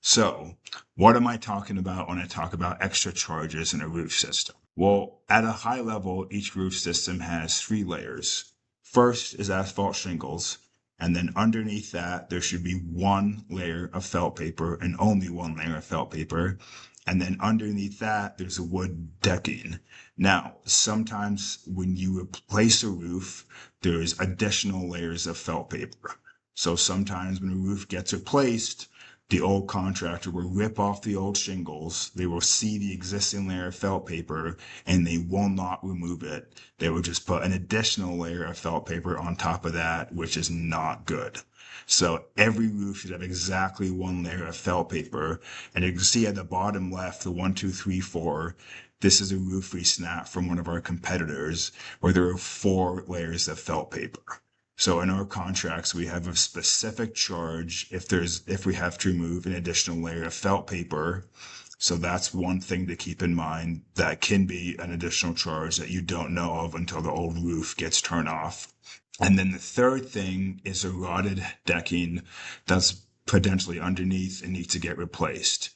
So, what am I talking about when I talk about extra charges in a roof system? Well, at a high level, each roof system has three layers. First is asphalt shingles, and then underneath that, there should be one layer of felt paper and only one layer of felt paper. And then underneath that, there's a wood decking. Now, sometimes when you replace a roof, there's additional layers of felt paper. So sometimes when a roof gets replaced, the old contractor will rip off the old shingles. They will see the existing layer of felt paper and they will not remove it. They will just put an additional layer of felt paper on top of that, which is not good. So every roof should have exactly one layer of felt paper. And you can see at the bottom left, the 1, 2, 3, 4, this is a roof we snapped from one of our competitors where there are 4 layers of felt paper. So in our contracts, we have a specific charge if we have to remove an additional layer of felt paper. So that's one thing to keep in mind. That can be an additional charge that you don't know of until the old roof gets turned off. And then the third thing is a rotted decking that's potentially underneath and needs to get replaced.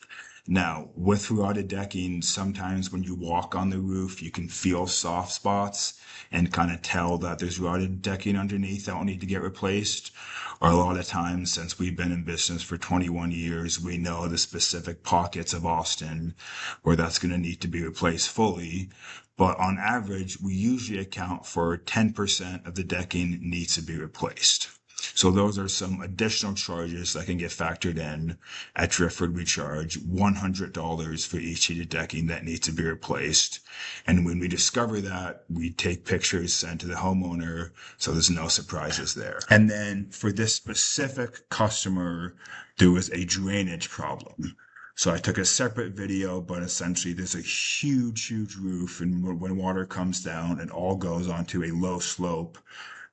Now, with rotted decking, sometimes when you walk on the roof, you can feel soft spots and kind of tell that there's rotted decking underneath that will need to get replaced. Or a lot of times, since we've been in business for 21 years, we know the specific pockets of Austin where that's going to need to be replaced fully. But on average, we usually account for 10% of the decking needs to be replaced. So those are some additional charges that can get factored in. At Driftwood, we charge $100 for each heated decking that needs to be replaced. And when we discover that, we take pictures sent to the homeowner, so there's no surprises there. And then for this specific customer, there was a drainage problem. So I took a separate video, but essentially there's a huge roof, and when water comes down, it all goes onto a low slope.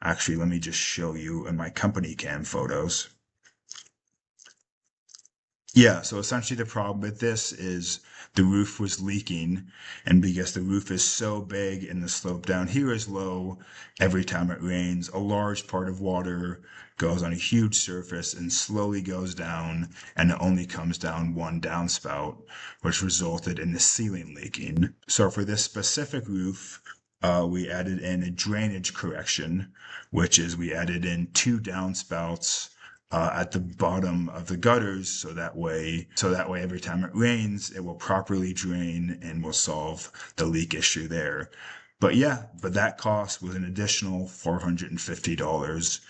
Actually, let me just show you in my company cam photos. Yeah, so essentially the problem with this is the roof was leaking, and because the roof is so big and the slope down here is low, every time it rains, a large part of water goes on a huge surface and slowly goes down, and it only comes down one downspout, which resulted in the ceiling leaking. So for this specific roof, we added in a drainage correction, which is we added in 2 downspouts at the bottom of the gutters, so that way every time it rains, it will properly drain and will solve the leak issue there. But that cost was an additional $450.